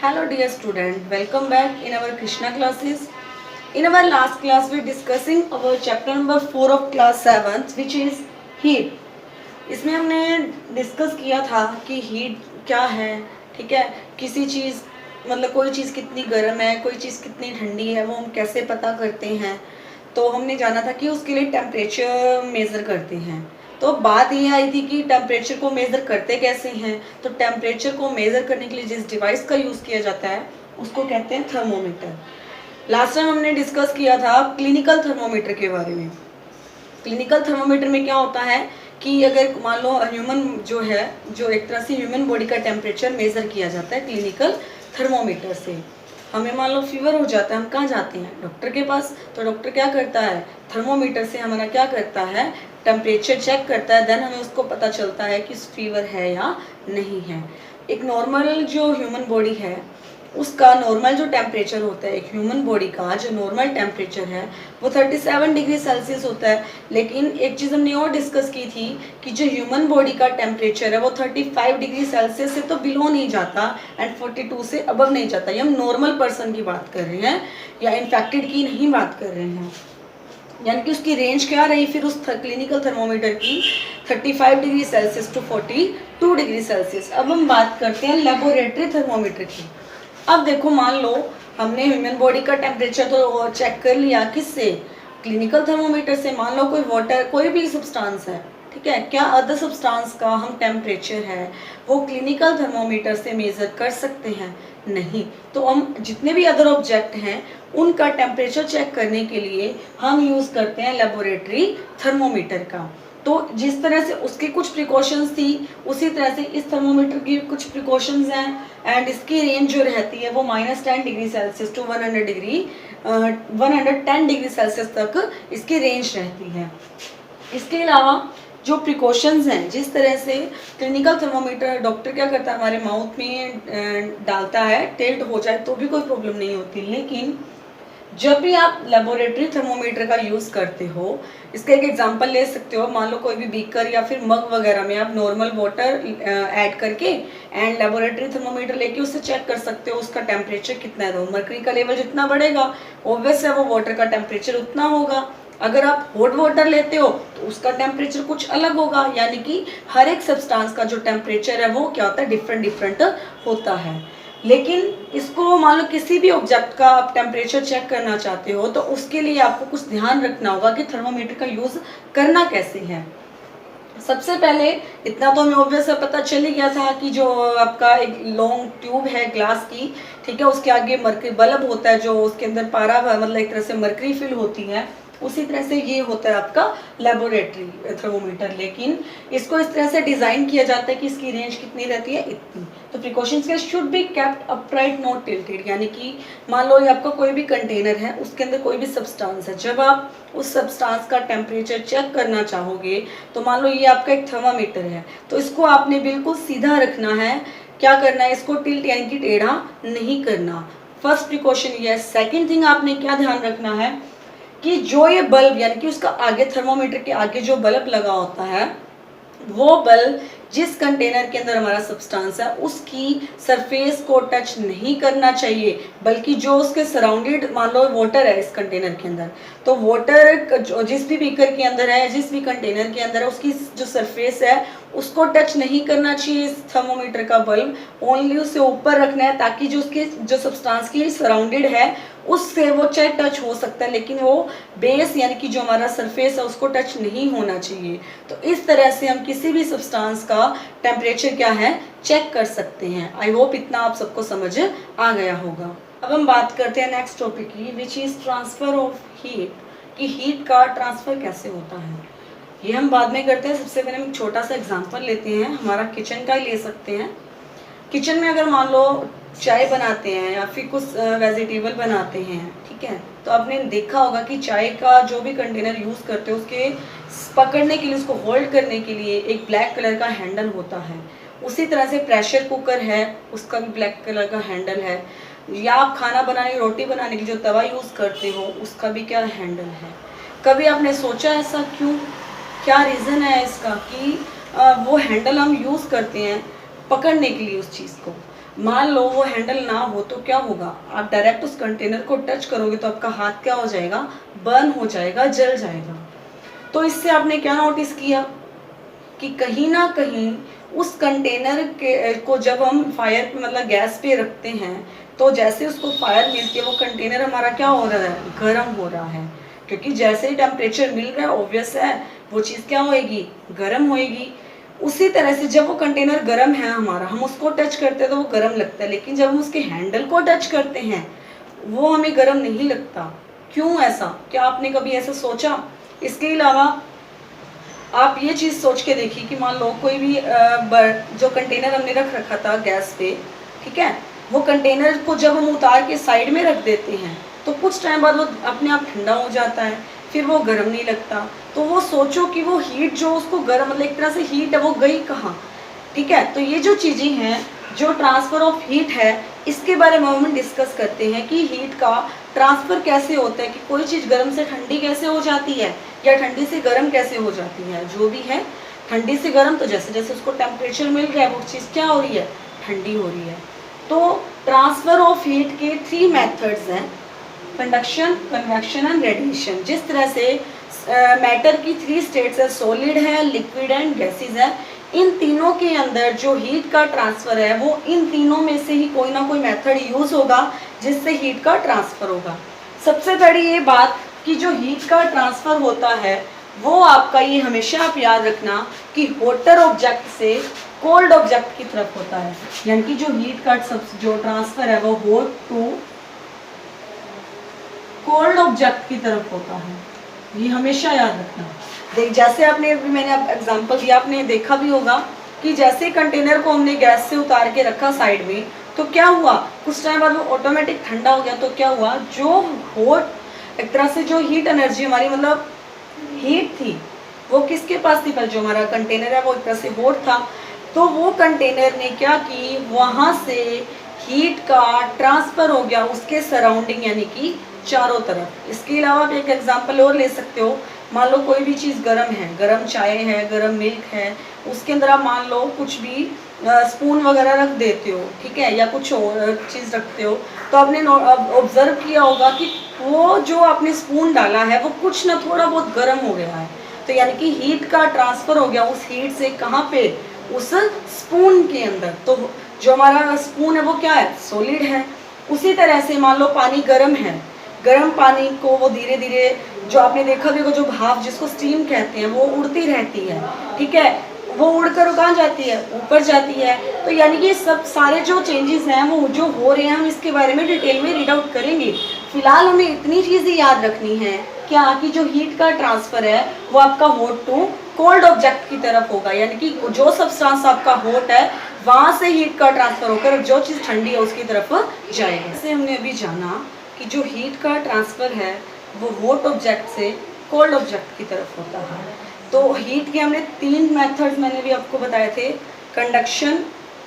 Hello dear student, welcome back in our Krishna classes. In our last class we discussing our chapter number 4 of class 7th which is heat. इसमें हमने discuss किया था कि heat क्या है, ठीक है। किसी चीज़ मतलब कोई चीज़ कितनी गर्म है, कोई चीज़ कितनी ठंडी है, वो हम कैसे पता करते हैं। तो हमने जाना था कि उसके लिए टेम्परेचर मेज़र करते हैं। तो बात ये आई थी कि टेम्परेचर को मेज़र करते कैसे हैं। तो टेम्परेचर को मेज़र करने के लिए जिस डिवाइस का यूज़ किया जाता है उसको कहते हैं थर्मोमीटर। लास्ट टाइम हमने डिस्कस किया था क्लिनिकल थर्मोमीटर के बारे में। क्लिनिकल थर्मोमीटर में क्या होता है कि अगर मान लो ह्यूमन जो है, जो एक तरह से ह्यूमन बॉडी का टेम्परेचर मेज़र किया जाता है क्लिनिकल थर्मोमीटर से। हमें मान लो फीवर हो जाता है, हम कहाँ जाते हैं? डॉक्टर के पास। तो डॉक्टर क्या करता है, थर्मोमीटर से हमारा क्या करता है, टेम्परेचर चेक करता है। देन हमें उसको पता चलता है कि फीवर है या नहीं है। एक नॉर्मल जो ह्यूमन बॉडी है उसका नॉर्मल जो टेम्परेचर होता है, एक ह्यूमन बॉडी का जो नॉर्मल टेम्परेचर है वो 37 डिग्री सेल्सियस होता है। लेकिन एक चीज़ हमने और डिस्कस की थी कि जो ह्यूमन बॉडी का टेम्परेचर है वो 35 डिग्री सेल्सियस से तो बिलो नहीं जाता एंड 42 से अबव नहीं जाता। ये हम नॉर्मल पर्सन की बात कर रहे हैं या इन्फेक्टेड की नहीं बात कर रहे हैं। यानी कि उसकी रेंज क्या रही फिर उस क्लिनिकल थर्मोमीटर की, 35 degree Celsius to 42 degree Celsius. अब हम बात करते हैं लेबोरेटरी थर्मोमीटर की। अब देखो, मान लो हमने ह्यूमन बॉडी का टेम्परेचर तो चेक कर लिया, किससे? क्लिनिकल थर्मोमीटर से। मान लो कोई वाटर, कोई भी सब्सटेंस है, ठीक है, क्या अदर सब्सटेंस का हम टेम्परेचर है वो क्लिनिकल थर्मोमीटर से मेज़र कर सकते हैं? नहीं। तो हम जितने भी अदर ऑब्जेक्ट हैं उनका टेम्परेचर चेक करने के लिए हम यूज़ करते हैं लेबोरेटरी थर्मोमीटर का। तो जिस तरह से उसकी कुछ प्रिकॉशंस थी उसी तरह से इस थर्मोमीटर की कुछ प्रिकॉशंस हैं एंड इसकी रेंज जो रहती है वो -10 degree Celsius to 110 degree Celsius तक इसकी रेंज रहती है। इसके अलावा जो प्रिकॉशंस हैं, जिस तरह से क्लिनिकल थर्मोमीटर डॉक्टर क्या करता है, हमारे माउथ में डालता है, टिल्ट हो जाए तो भी कोई प्रॉब्लम नहीं होती। लेकिन जब भी आप लेबोरेटरी थर्मोमीटर का यूज़ करते हो, इसका एक एग्जांपल ले सकते हो। मान लो कोई भी बीकर या फिर मग वगैरह में आप नॉर्मल वाटर ऐड करके एंड लेबोरेटरी थर्मोमीटर लेके उससे चेक कर सकते हो उसका टेम्परेचर कितना है। तो मर्करी का लेवल जितना बढ़ेगा ऑब्वियस है वो वाटर का टेम्परेचर उतना होगा। अगर आप हॉट वाटर लेते हो तो उसका टेम्परेचर कुछ अलग होगा। यानी कि हर एक सब्सटेंस का जो टेम्परेचर है वो क्या होता है, डिफरेंट होता है। लेकिन इसको मान लो किसी भी ऑब्जेक्ट का आप टेम्परेचर चेक करना चाहते हो तो उसके लिए आपको कुछ ध्यान रखना होगा कि थर्मोमीटर का यूज़ करना कैसे है। सबसे पहले इतना तो हमें ऑब्वियस पता चल ही गया था कि जो आपका एक लॉन्ग ट्यूब है ग्लास की, ठीक है, उसके आगे मरकरी बल्ब होता है, जो उसके अंदर पारा मतलब एक तरह से मरकरी फिल होती है। उसी तरह से ये होता है आपका लेबोरेटरी थर्मोमीटर। लेकिन इसको इस तरह से डिज़ाइन किया जाता है कि इसकी रेंज कितनी रहती है, इतनी। तो प्रिकॉशंस के should be kept upright not tilted. यानी कि मान लो ये आपका कोई भी कंटेनर है, उसके अंदर कोई भी सब्सटेंस है, जब आप उस सब्सटेंस का टेम्परेचर चेक करना चाहोगे तो मान लो ये आपका एक थर्मामीटर है, तो इसको आपने बिल्कुल सीधा रखना है। क्या करना है, इसको टिल्ट यानी कि टेढ़ा नहीं करना। फर्स्ट प्रिकॉशन ये है। सेकेंड थिंग आपने क्या ध्यान रखना है कि जो ये बल्ब यानी कि उसका आगे थर्मोमीटर के आगे जो बल्ब लगा होता है वो बल्ब जिस कंटेनर के अंदर हमारा सब्सटेंस है उसकी सरफेस को टच नहीं करना चाहिए, बल्कि जो उसके सराउंडेड, मान लो वाटर है इस कंटेनर के अंदर, तो वाटर जिस भी बीकर के अंदर है, जिस भी कंटेनर के अंदर है, उसकी जो सरफेस है उसको टच नहीं करना चाहिए इस थर्मोमीटर का बल्ब। ओनली उससे ऊपर रखना है ताकि जो उसके जो सब्सटेंस की सराउंडेड है उससे वो चाहे टच हो सकता है, लेकिन वो बेस यानी कि जो हमारा सरफेस है उसको टच नहीं होना चाहिए। तो इस तरह से हम किसी भी सब्सटेंस का टेम्परेचर क्या है चेक कर सकते हैं। आई होप इतना आप सबको समझ आ गया होगा। अब हम बात करते हैं नेक्स्ट टॉपिक की, which is transfer of heat, कि हीट का ट्रांसफ़र कैसे होता है। ये हम बाद में करते हैं। सबसे पहले हम एक छोटा सा एग्जांपल लेते हैं, हमारा किचन का ही ले सकते हैं। किचन में अगर मान लो चाय बनाते हैं या फिर कुछ वेजिटेबल बनाते हैं, ठीक है, तो आपने देखा होगा कि चाय का जो भी कंटेनर यूज़ करते हो उसके पकड़ने के लिए, उसको होल्ड करने के लिए एक ब्लैक कलर का हैंडल होता है। उसी तरह से प्रेशर कुकर है, उसका भी ब्लैक कलर का हैंडल है। या आप खाना बनाने, रोटी बनाने के लिए जो तवा यूज़ करते हो उसका भी क्या हैंडल है। कभी आपने सोचा ऐसा क्यों, क्या रीज़न है इसका कि वो हैंडल हम यूज़ करते हैं पकड़ने के लिए उस चीज़ को। मान लो वो हैंडल ना हो तो क्या होगा, आप डायरेक्ट उस कंटेनर को टच करोगे तो आपका हाथ क्या हो जाएगा, बर्न हो जाएगा, जल जाएगा। तो इससे आपने क्या नोटिस किया कि कहीं ना कहीं उस कंटेनर के को जब हम फायर पे मतलब गैस पे रखते हैं तो जैसे उसको फायर मिलती है वो कंटेनर हमारा क्या हो रहा है, गर्म हो रहा है, क्योंकि जैसे ही टेम्परेचर मिल रहा है ऑब्वियस है वो चीज़ क्या होएगी, गर्म होएगी। उसी तरह से जब वो कंटेनर गर्म है हमारा, हम उसको टच करते हैं तो वो गर्म लगता है, लेकिन जब हम उसके हैंडल को टच करते हैं वो हमें गर्म नहीं लगता। क्यों ऐसा, क्या आपने कभी ऐसा सोचा? इसके अलावा आप ये चीज़ सोच के देखिए कि मान लो कोई भी जो कंटेनर हमने रख रखा था गैस पे, ठीक है, वो कंटेनर को जब हम उतार के साइड में रख देते हैं तो कुछ टाइम बाद वो अपने आप ठंडा हो जाता है, फिर वो गर्म नहीं लगता। तो वो सोचो कि वो हीट जो उसको गर्म मतलब एक तरह से हीट है वो गई कहाँ, ठीक है। तो ये जो चीज़ें हैं, जो ट्रांसफ़र ऑफ हीट है, इसके बारे में हम डिस्कस करते हैं कि हीट का ट्रांसफ़र कैसे होता है, कि कोई चीज़ गर्म से ठंडी कैसे हो जाती है या ठंडी से गर्म कैसे हो जाती है। जो भी है ठंडी से गर्म, तो जैसे जैसे उसको टेम्परेचर मिल रहा है वो चीज़ क्या हो रही है, ठंडी हो रही है। तो ट्रांसफ़र ऑफ हीट के 3 मेथड्स हैं, कंडक्शन, कन्वेक्शन एंड रेडिएशन। जिस तरह से मैटर की 3 स्टेट्स है, सॉलिड है, लिक्विड एंड गैसेज है, इन तीनों के अंदर जो हीट का ट्रांसफ़र है वो इन तीनों में से ही कोई ना कोई मेथड यूज़ होगा जिससे हीट का ट्रांसफ़र होगा। सबसे बड़ी ये बात कि जो हीट का ट्रांसफ़र होता है वो आपका, ये हमेशा आप याद रखना कि हॉटर ऑब्जेक्ट से कोल्ड ऑब्जेक्ट की तरफ होता है, यानी कि जो हीट का जो ट्रांसफ़र है वो हॉट टू कोल्ड ऑब्जेक्ट की तरफ होता है, ये हमेशा याद रखना। देख जैसे आपने मैंने एग्जांपल दिया, आपने देखा भी होगा कि जैसे कंटेनर को हमने गैस से उतार के रखा साइड में तो क्या हुआ, कुछ टाइम बाद वो ऑटोमेटिक ठंडा हो गया। तो क्या हुआ, जो हॉट एक तरह से जो हीट एनर्जी हमारी मतलब हीट थी वो किसके पास थी, पर जो हमारा कंटेनर है वो एक तरह से हॉट था। तो वो कंटेनर ने क्या की, वहाँ से हीट का ट्रांसफ़र हो गया उसके सराउंडिंग यानी कि चारों तरफ। इसके अलावा आप एक एग्जांपल और ले सकते हो, मान लो कोई भी चीज़ गर्म है, गर्म चाय है, गर्म मिल्क है, उसके अंदर आप मान लो कुछ भी स्पून वगैरह रख देते हो, ठीक है, या कुछ और चीज़ रखते हो, तो आपने ऑब्जर्व किया होगा कि वो जो आपने स्पून डाला है वो कुछ ना थोड़ा बहुत गर्म हो गया है। तो यानी कि हीट का ट्रांसफ़र हो गया उस हीट से कहाँ पे, उस स्पून के अंदर। तो जो हमारा स्पून है वो क्या है, सॉलिड है। उसी तरह से मान लो पानी गर्म है, गर्म पानी को वो धीरे धीरे, जो आपने देखा भी होगा, जो भाप जिसको स्टीम कहते हैं वो उड़ती रहती है, ठीक है, वो उड़कर कहाँ जाती है, ऊपर जाती है। तो यानी कि सब सारे जो चेंजेस हैं वो जो हो रहे हैं हम इसके बारे में डिटेल में रीड आउट करेंगे। फिलहाल हमें इतनी चीज़ें याद रखनी है क्या, कि जो हीट का ट्रांसफ़र है वो आपका हॉट टू कोल्ड ऑब्जेक्ट की तरफ होगा, यानी कि जो सब्सटेंस आपका हॉट है वहाँ से हीट का ट्रांसफ़र होकर जो चीज़ ठंडी है उसकी तरफ जाएगी। जैसे हमने अभी जाना कि जो हीट का ट्रांसफ़र है वो हॉट ऑब्जेक्ट से कोल्ड ऑब्जेक्ट की तरफ होता है। तो हीट के हमने 3 मेथड्स मैंने भी आपको बताए थे, conduction,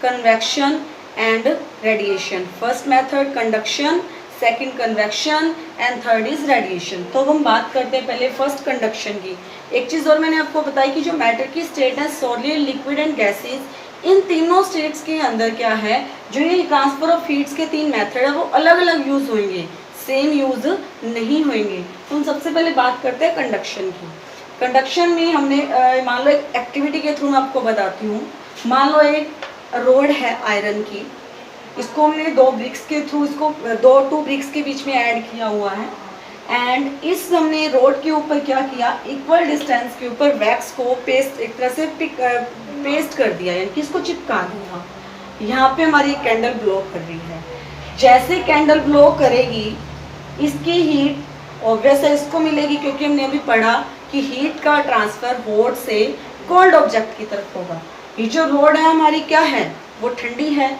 convection and radiation. First method conduction, second convection and third is radiation. तो हम बात करते हैं पहले फर्स्ट कंडक्शन की। एक चीज़ और मैंने आपको बताई कि जो मैटर की स्टेट है, सॉलिड, लिक्विड एंड गैसेज, इन तीनों स्टेट्स के अंदर क्या है, जो ये ट्रांसफ़र ऑफ हीट्स के 3 मेथड है वो अलग अलग यूज़ होंगे, सेम यूज़ नहीं होंगे। तो हम सबसे पहले बात करते हैं कंडक्शन की। कंडक्शन में हमने मान लो एक एक्टिविटी के थ्रू मैं आपको बताती हूँ। मान लो एक रोड है आयरन की, इसको हमने 2 ब्रिक्स के थ्रू, इसको 2 ब्रिक्स के बीच में ऐड किया हुआ है, एंड इस हमने रोड के ऊपर क्या किया, इक्वल डिस्टेंस के ऊपर वैक्स को पेस्ट एक तरह से पेस्ट कर दिया, यानी कि इसको चिपका दिया। यहाँ पे हमारी कैंडल ग्लो कर रही है। जैसे कैंडल ग्लो करेगी इसकी हीट ऑब्वियस है इसको मिलेगी, क्योंकि हमने अभी पढ़ा कि हीट का ट्रांसफ़र हॉट से कोल्ड ऑब्जेक्ट की तरफ होगा। ये जो रोड है हमारी क्या है, वो ठंडी है।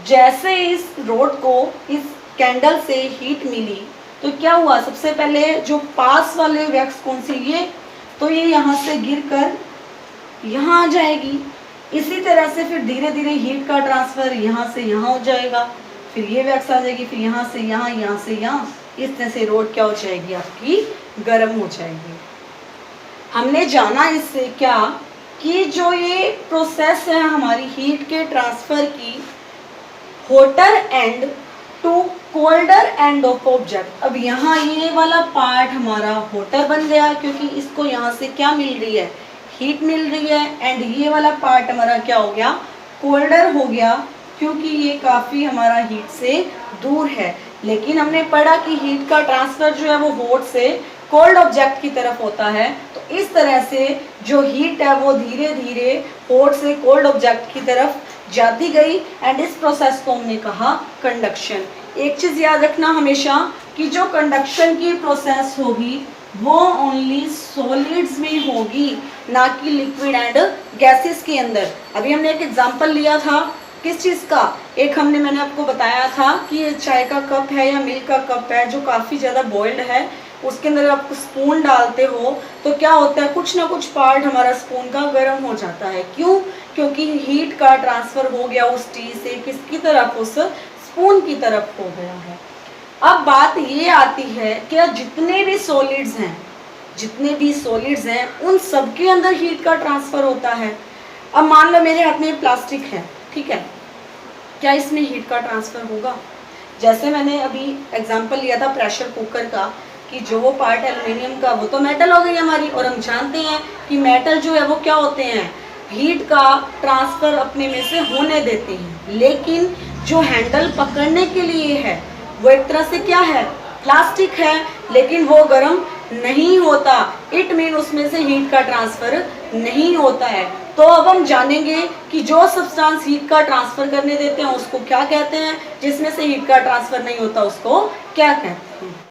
जैसे इस रोड को इस कैंडल से हीट मिली तो क्या हुआ, सबसे पहले जो पास वाले वैक्स कौन सी, ये तो ये यहाँ से गिरकर यहाँ आ जाएगी। इसी तरह से फिर धीरे धीरे हीट का ट्रांसफ़र यहाँ से यहाँ हो जाएगा, फिर ये वैक्स आ जाएगी, फिर यहाँ से यहाँ, यहाँ से यहाँ, इस तरह से रोड क्या हो जाएगी, आपकी गर्म हो जाएगी। हमने जाना इससे क्या कि जो ये प्रोसेस है हमारी हीट के ट्रांसफ़र की, hotter end to colder end of object. अब यहाँ ये वाला पार्ट हमारा होटर बन गया क्योंकि इसको यहाँ से क्या मिल रही है, हीट मिल रही है, एंड ये वाला पार्ट हमारा क्या हो गया, कोल्डर हो गया क्योंकि ये काफ़ी हमारा हीट से दूर है। लेकिन हमने पढ़ा कि हीट का ट्रांसफ़र जो है वो हॉट से कोल्ड ऑब्जेक्ट की तरफ होता है, तो इस तरह से जो हीट है वो धीरे धीरे हॉट से कोल्ड ऑब्जेक्ट की तरफ जाती गई, एंड इस प्रोसेस को हमने कहा कंडक्शन। एक चीज़ याद रखना हमेशा कि जो कंडक्शन की प्रोसेस होगी वो ओनली सॉलिड्स में होगी, ना कि लिक्विड एंड गैसेस के अंदर। अभी हमने एक एग्जांपल लिया था किस चीज़ का, मैंने आपको बताया था कि ये चाय का कप है या मिल्क का कप है जो काफ़ी ज़्यादा बॉइल्ड है, उसके अंदर आप स्पून डालते हो तो क्या होता है, कुछ ना कुछ पार्ट हमारा स्पून का गर्म हो जाता है। क्यों? क्योंकि हीट का ट्रांसफ़र हो गया उस टी से किसकी तरफ, उस स्पून की तरफ हो गया है। अब बात ये आती है कि जितने भी सॉलिड्स हैं उन सब के अंदर हीट का ट्रांसफ़र होता है। अब मान लो मेरे हाथ में प्लास्टिक है, ठीक है, क्या इसमें हीट का ट्रांसफ़र होगा? जैसे मैंने अभी एग्जांपल लिया था प्रेशर कुकर का कि जो वो पार्ट एल्युमिनियम का वो तो मेटल हो गई हमारी, और हम जानते हैं कि मेटल जो है वो क्या होते हैं, हीट का ट्रांसफ़र अपने में से होने देते हैं। लेकिन जो हैंडल पकड़ने के लिए है वो एक तरह से क्या है, प्लास्टिक है, लेकिन वो गर्म नहीं होता। इट मीन उसमें से हीट का ट्रांसफ़र नहीं होता है। तो अब हम जानेंगे कि जो सब्सटेंस हीट का ट्रांसफ़र करने देते हैं उसको क्या कहते हैं, जिसमें से हीट का ट्रांसफ़र नहीं होता उसको क्या कहते हैं।